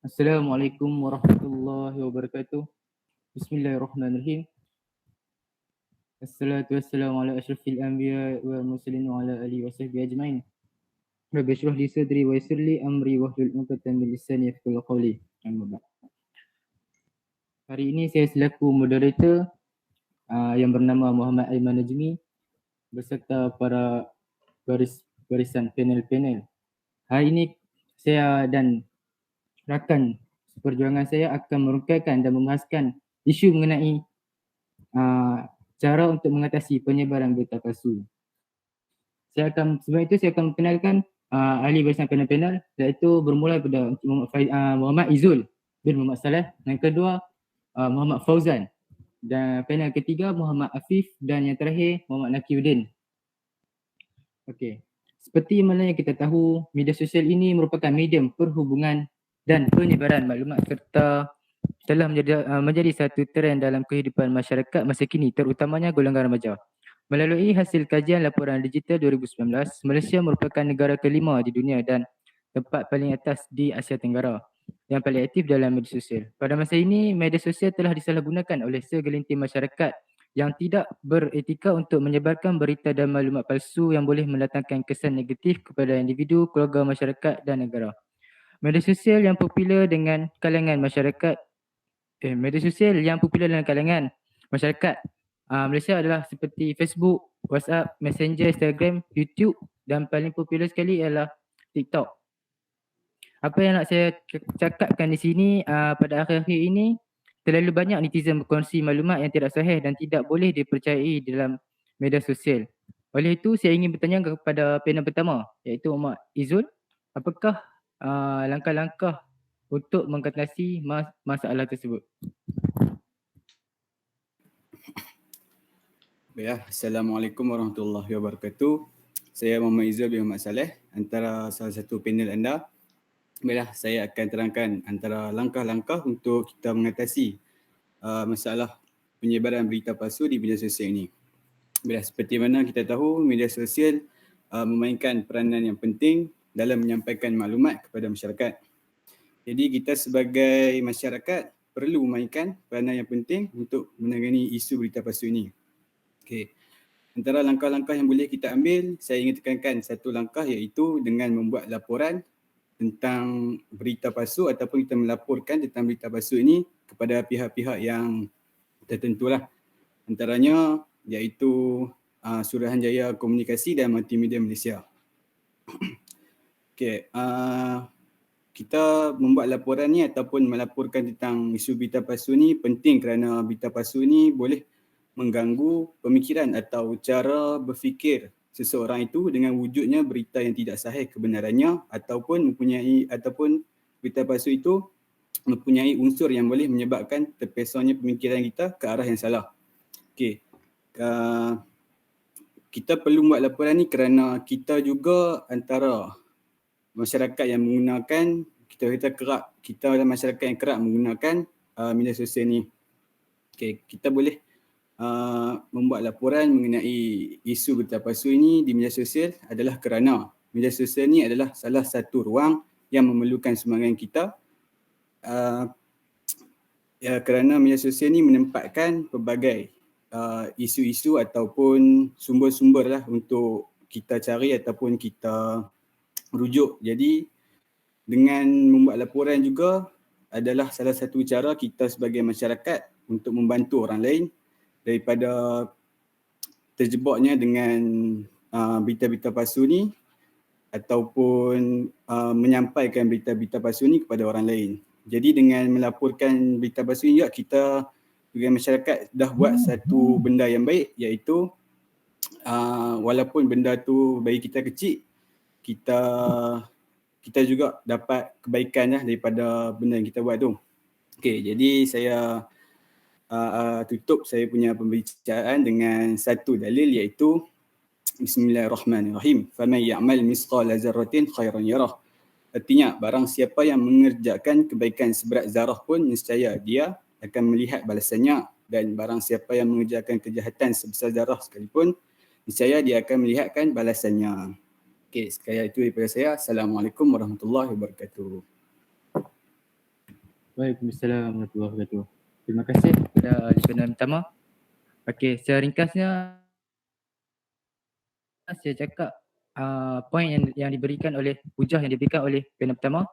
Assalamualaikum warahmatullahi wabarakatuh. Bismillahirrahmanirrahim. Assalatu wassalamu ala asyrafil anbiya wal mursalin wa ala alihi wasahbihi ajmain. Rabbi shrah li sadri wa yassir li amri wahlul 'uqdatam min lisani yafqahu qawli. Amma ba'd. Hari ini saya selaku moderator yang bernama Muhammad Aiman Najmi beserta para barisan panel-panel. Hari ini saya dan rakan seperjuangan saya akan merungkaikan dan membahaskan isu mengenai cara untuk mengatasi penyebaran berita palsu. Sebelum itu saya akan memperkenalkan ahli barisan panel-panel, iaitu bermula daripada Muhammad Izul bin Muhammad Saleh, yang kedua Muhammad Fauzan, dan panel ketiga Muhammad Afif, dan yang terakhir Muhammad Nakiuddin. Okey. Seperti mana yang kita tahu, media sosial ini merupakan medium perhubungan dan penyebaran maklumat serta telah menjadi satu trend dalam kehidupan masyarakat masa kini, terutamanya golongan remaja. Melalui hasil kajian laporan digital 2019, Malaysia merupakan negara kelima di dunia dan tempat paling atas di Asia Tenggara yang paling aktif dalam media sosial. Pada masa ini, media sosial telah disalahgunakan oleh segelintir masyarakat yang tidak beretika untuk menyebarkan berita dan maklumat palsu yang boleh mendatangkan kesan negatif kepada individu, keluarga, masyarakat dan negara. Media sosial yang popular dengan kalangan masyarakat masyarakat Malaysia adalah seperti Facebook, WhatsApp, Messenger, Instagram, YouTube dan paling popular sekali ialah TikTok. Apa yang nak saya cakapkan di sini, pada akhir-akhir ini terlalu banyak netizen berkongsi maklumat yang tidak sahih dan tidak boleh dipercayai dalam media sosial. Oleh itu, saya ingin bertanya kepada panel pertama, iaitu Muhammad Izul, apakah langkah-langkah untuk mengatasi masalah tersebut? Assalamualaikum warahmatullahi wabarakatuh. Saya Muhammad Izul bin Muhammad Saleh, antara salah satu panel anda. Saya akan terangkan antara langkah-langkah untuk kita mengatasi masalah penyebaran berita palsu di media sosial ini. Seperti mana kita tahu, media sosial memainkan peranan yang penting dalam menyampaikan maklumat kepada masyarakat. Jadi kita sebagai masyarakat perlu memainkan peranan yang penting untuk menangani isu berita palsu ini. Okey. Antara langkah-langkah yang boleh kita ambil, saya ingin tekankan satu langkah, iaitu dengan membuat laporan tentang berita palsu ataupun kita melaporkan tentang berita palsu ini kepada pihak-pihak yang tertentulah. Antaranya iaitu Suruhanjaya Komunikasi dan Multimedia Malaysia. Okey, kita membuat laporan ni ataupun melaporkan tentang isu berita palsu ni penting kerana berita palsu ni boleh mengganggu pemikiran atau cara berfikir seseorang itu dengan wujudnya berita yang tidak sahih kebenarannya ataupun berita palsu itu mempunyai unsur yang boleh menyebabkan terpesongnya pemikiran kita ke arah yang salah. Okey. Kita perlu buat laporan ni kerana kita juga antara masyarakat yang menggunakan, kita adalah masyarakat yang kerap menggunakan media sosial ni. Okey, kita boleh membuat laporan mengenai isu berita palsu ini di media sosial adalah kerana media sosial ni adalah salah satu ruang yang memerlukan sumbangan kita, kerana media sosial ni menempatkan pelbagai isu-isu ataupun sumber-sumber lah untuk kita cari ataupun kita rujuk. Jadi dengan membuat laporan juga adalah salah satu cara kita sebagai masyarakat untuk membantu orang lain daripada terjebaknya dengan berita-berita palsu ni ataupun menyampaikan berita-berita palsu ni kepada orang lain. Jadi dengan melaporkan berita palsu ni juga kita sebagai masyarakat dah buat satu benda yang baik, iaitu walaupun benda tu bagi kita kecil, kita juga dapat kebaikan daripada benda yang kita buat tu. Okey, jadi saya tutup saya punya pembicaraan dengan satu dalil, iaitu Bismillahirrahmanirrahim. Faman ya'mal misqala zarratin khairan yarah. Artinya, barang siapa yang mengerjakan kebaikan seberat zarah pun, nescaya dia akan melihat balasannya, dan barang siapa yang mengerjakan kejahatan sebesar zarah sekalipun, nescaya dia akan melihatkan balasannya. Okey, sekalian itu daripada saya. Assalamualaikum warahmatullahi wabarakatuh. Waalaikumsalam warahmatullahi wabarakatuh. Terima kasih kepada ahli panel pertama. Okey, secara ringkasnya saya cakap poin yang diberikan oleh hujah yang diberikan oleh panel pertama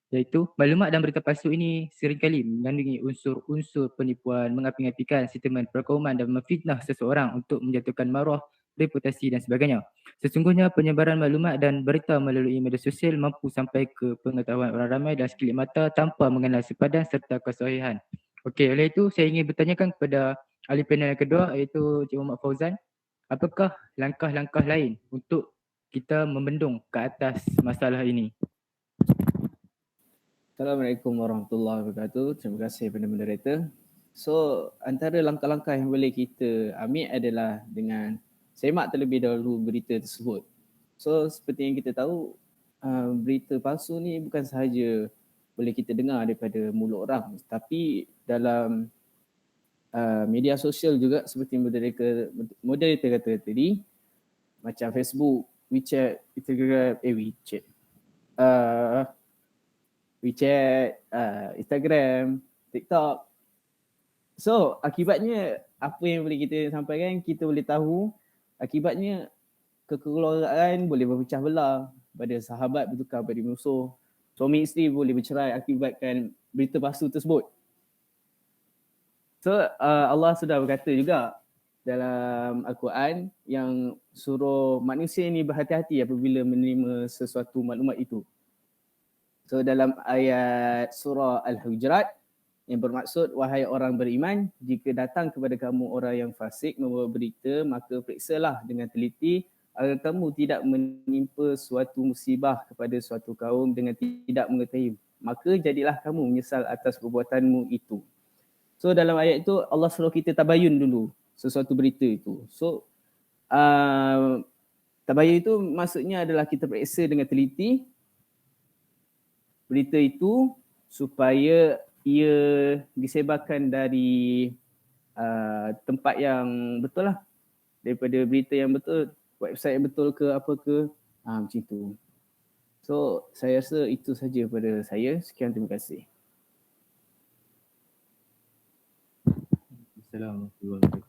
iaitu maklumat dan berita palsu ini seringkali mengandungi unsur-unsur penipuan, mengapi-apikan statement perkauman dan memfitnah seseorang untuk menjatuhkan maruah, reputasi dan sebagainya. Sesungguhnya penyebaran maklumat dan berita melalui media sosial mampu sampai ke pengetahuan orang ramai dalam sekelip mata tanpa mengenal sepadan serta kesahihan. Okey, oleh itu saya ingin bertanyakan kepada ahli panel yang kedua iaitu Cik Muhammad Fauzan, apakah langkah-langkah lain untuk kita membendung ke atas masalah ini? Assalamualaikum warahmatullahi wabarakatuh. Terima kasih kepada moderator. So, antara langkah-langkah yang boleh kita ambil adalah dengan semak terlebih dahulu berita tersebut. So, seperti yang kita tahu, berita palsu ni bukan sahaja boleh kita dengar daripada mulut orang, tapi dalam media sosial juga seperti moderator kata tadi, macam Facebook, WeChat, Instagram, Instagram, TikTok. So, akibatnya apa yang boleh kita sampaikan, kita boleh tahu akibatnya kekeluargaan boleh berpecah belah, pada sahabat bertukar pada musuh, suami isteri boleh bercerai akibatkan berita palsu tersebut. So, Allah sudah berkata juga dalam Al-Quran yang suruh manusia ini berhati-hati apabila menerima sesuatu maklumat itu. So dalam ayat surah Al-Hujurat yang bermaksud, wahai orang beriman, jika datang kepada kamu orang yang fasik membawa berita, maka periksalah dengan teliti agar kamu tidak menimpa suatu musibah kepada suatu kaum dengan tidak mengetahui. Maka jadilah kamu menyesal atas perbuatanmu itu. So dalam ayat itu Allah suruh kita tabayun dulu sesuatu berita itu. So tabayun itu maksudnya adalah kita periksa dengan teliti berita itu supaya ia disebarkan dari tempat yang betul lah, daripada berita yang betul, website yang betul ke apa ke, macam tu. So saya rasa itu saja pada saya. Sekian, terima kasih. Assalamualaikum.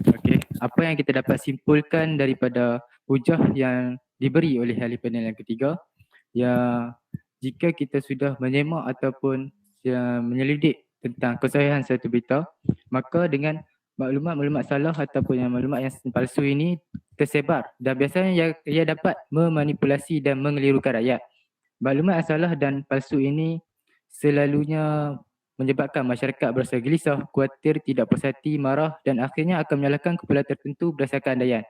Okey, apa yang kita dapat simpulkan daripada hujah yang diberi oleh ahli panel yang ketiga, ya jika kita sudah menyemak ataupun menyelidik tentang kesahihan satu berita, maka dengan maklumat-maklumat salah ataupun yang maklumat yang palsu ini tersebar dan biasanya ia dapat memanipulasi dan mengelirukan rakyat. Maklumat yang salah dan palsu ini selalunya menyebabkan masyarakat berasa gelisah, khawatir, tidak puas hati, marah dan akhirnya akan menyalahkan kepala tertentu berdasarkan andaian.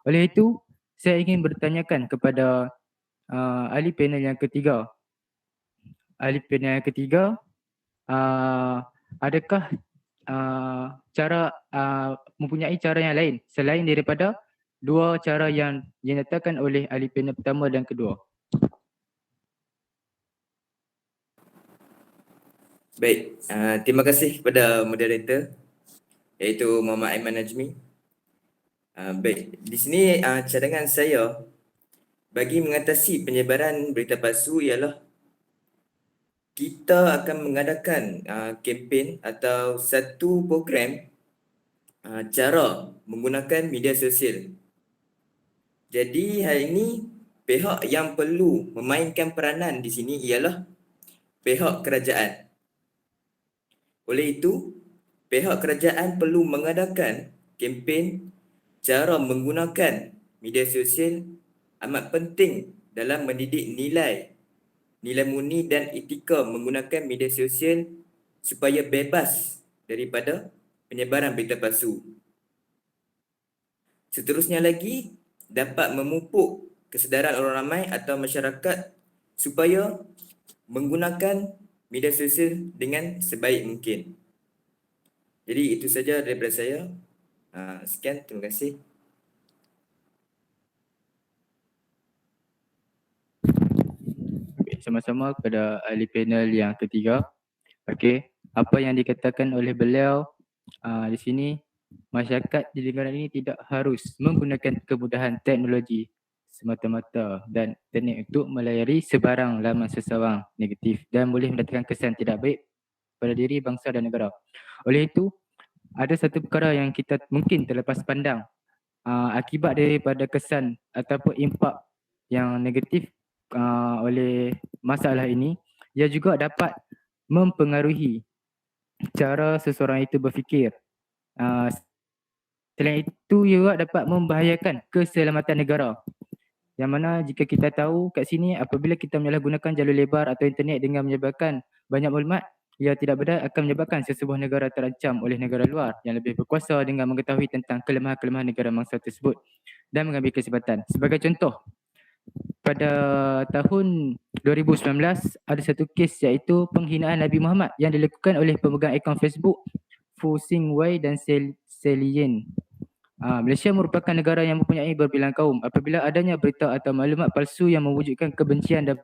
Oleh itu, saya ingin bertanyakan kepada ahli panel yang ketiga. Ahli panel yang ketiga, adakah cara mempunyai cara yang lain selain daripada dua cara yang dinyatakan oleh ahli panel pertama dan kedua? Baik, terima kasih kepada moderator iaitu Muhammad Aiman Najmi. Baik, di sini cadangan saya bagi mengatasi penyebaran berita palsu ialah kita akan mengadakan kempen atau satu program cara menggunakan media sosial. Jadi hari ini pihak yang perlu memainkan peranan di sini ialah pihak kerajaan. Oleh itu, pihak kerajaan perlu mengadakan kempen cara menggunakan media sosial amat penting dalam mendidik nilai murni dan etika menggunakan media sosial supaya bebas daripada penyebaran berita palsu. Seterusnya lagi, dapat memupuk kesedaran orang ramai atau masyarakat supaya menggunakan media sosial dengan sebaik mungkin. Jadi itu saja daripada saya. Sekian, terima kasih. Sama-sama kepada ahli panel yang ketiga. Okey, apa yang dikatakan oleh beliau di sini, masyarakat di negara ini tidak harus menggunakan kemudahan teknologi semata-mata dan internet untuk melayari sebarang laman sesawang negatif dan boleh mendatangkan kesan tidak baik pada diri, bangsa dan negara. Oleh itu, ada satu perkara yang kita mungkin terlepas pandang. Akibat daripada kesan ataupun impak yang negatif oleh masalah ini, ia juga dapat mempengaruhi cara seseorang itu berfikir. Selain itu, ia juga dapat membahayakan keselamatan negara. Yang mana jika kita tahu kat sini, apabila kita menyalahgunakan jalur lebar atau internet dengan menyebabkan banyak maklumat, ia tidak benar akan menyebabkan sesebuah negara terancam oleh negara luar yang lebih berkuasa dengan mengetahui tentang kelemahan-kelemahan negara mangsa tersebut dan mengambil kesempatan. Sebagai contoh, pada tahun 2019 ada satu kes iaitu penghinaan Nabi Muhammad yang dilakukan oleh pemegang akaun Facebook Fu Xingwei dan Selien. Malaysia merupakan negara yang mempunyai berbilang kaum. Apabila adanya berita atau maklumat palsu yang mewujudkan kebencian dan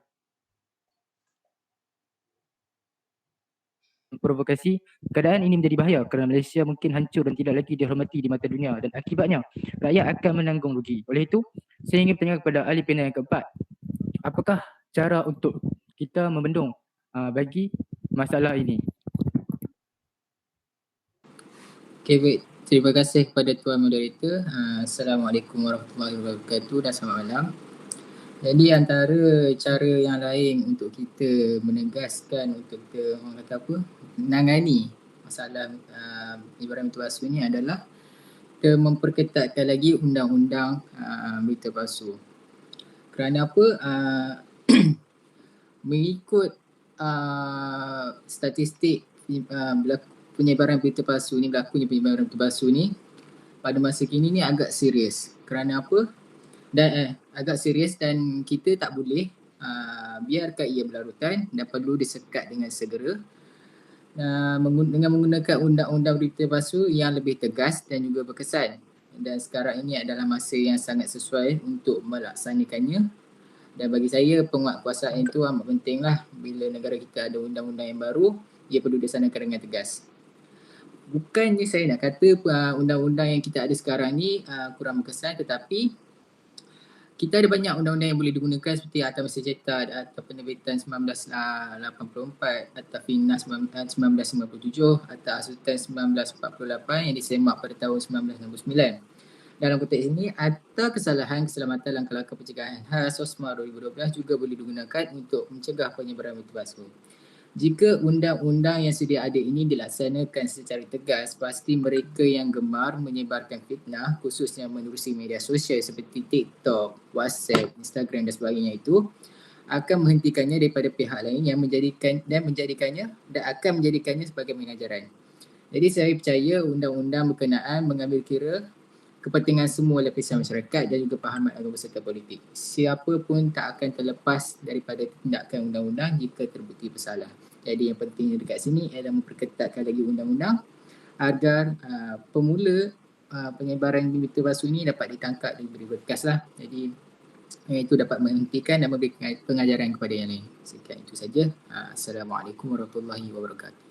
provokasi, keadaan ini menjadi bahaya kerana Malaysia mungkin hancur dan tidak lagi dihormati di mata dunia dan akibatnya rakyat akan menanggung rugi. Oleh itu, saya ingin bertanya kepada ahli panel yang keempat, apakah cara untuk kita membendung bagi masalah ini? Okay, baik. Terima kasih kepada Tuan Moderator. Assalamualaikum warahmatullahi wabarakatuh dan selamat malam. Jadi antara cara yang lain untuk kita menegaskan, untuk kita orang kata apa, menangani masalah ibarat berita palsu ni adalah kita memperketatkan lagi undang-undang berita palsu. Kerana apa? Mengikut statistik penyebaran berita palsu ni, berlakunya penyebaran berita palsu ni pada masa kini ni agak serius. Kerana apa? Dan agak serius dan kita tak boleh biarkan ia berlarutan dan perlu disekat dengan segera dengan menggunakan undang-undang berita palsu yang lebih tegas dan juga berkesan. Dan sekarang ini adalah masa yang sangat sesuai untuk melaksanakannya. Dan bagi saya penguatkuasaan itu amat penting lah. Bila negara kita ada undang-undang yang baru, ia perlu dilaksanakan dengan tegas. Bukannya saya nak kata undang-undang yang kita ada sekarang ni kurang berkesan, tetapi kita ada banyak undang-undang yang boleh digunakan seperti Akta Masa Cetak atau Penerbitan 1984 atau FINAS 1997 atau Asutan 1948 yang disemak pada tahun 1969. Dalam konteks ini, Akta Kesalahan Keselamatan Langkah-Langkah Pencegahan khas OSMA 2012 juga boleh digunakan untuk mencegah penyebaran berita palsu. Jika undang-undang yang sedia ada ini dilaksanakan secara tegas, pasti mereka yang gemar menyebarkan fitnah, khususnya menerusi media sosial seperti TikTok, WhatsApp, Instagram dan sebagainya itu akan menghentikannya daripada pihak lain yang akan menjadikannya sebagai pengajaran. Jadi saya percaya undang-undang berkenaan mengambil kira kepentingan semua lapisan masyarakat dan juga pahaman agama serta politik. Siapa pun tak akan terlepas daripada tindakan undang-undang jika terbukti bersalah. Jadi yang pentingnya dekat sini ialah memperketatkan lagi undang-undang agar pemula penyebaran berita palsu ini dapat ditangkap dan diberi berkas lah. Jadi itu dapat menghentikan dan memberi pengajaran kepada yang lain. Sekian itu saja. Assalamualaikum warahmatullahi wabarakatuh.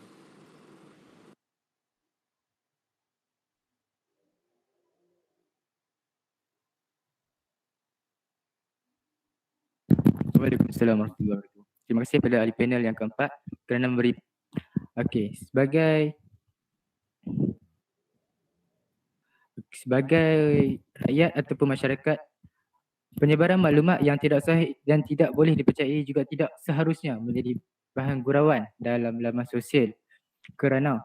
Waalaikumsalam warahmatullahi wabarakatuh. Terima kasih kepada ahli panel yang keempat kerana memberi. Okey, sebagai rakyat ataupun masyarakat, penyebaran maklumat yang tidak sahih dan tidak boleh dipercayai juga tidak seharusnya menjadi bahan gurauan dalam laman sosial kerana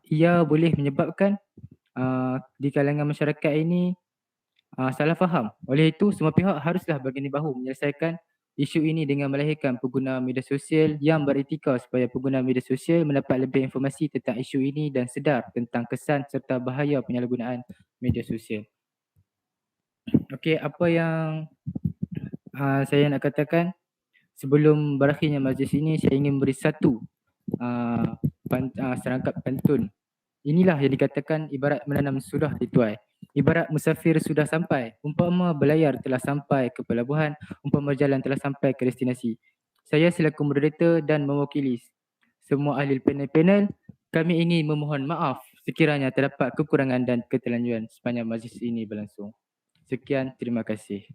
ia boleh menyebabkan di kalangan masyarakat ini salah faham. Oleh itu, semua pihak haruslah berganding bahu menyelesaikan isu ini dengan melahirkan pengguna media sosial yang beretika supaya pengguna media sosial mendapat lebih informasi tentang isu ini dan sedar tentang kesan serta bahaya penyalahgunaan media sosial. Okey, apa yang saya nak katakan sebelum berakhirnya majlis ini, saya ingin beri satu serangkap pantun. Inilah yang dikatakan ibarat menanam sudah dituai. Ibarat musafir sudah sampai, umpama berlayar telah sampai ke pelabuhan, umpama jalan telah sampai ke destinasi. Saya selaku moderator dan mewakili semua ahli panel, kami ingin memohon maaf sekiranya terdapat kekurangan dan keterlanjuran sepanjang majlis ini berlangsung. Sekian, terima kasih.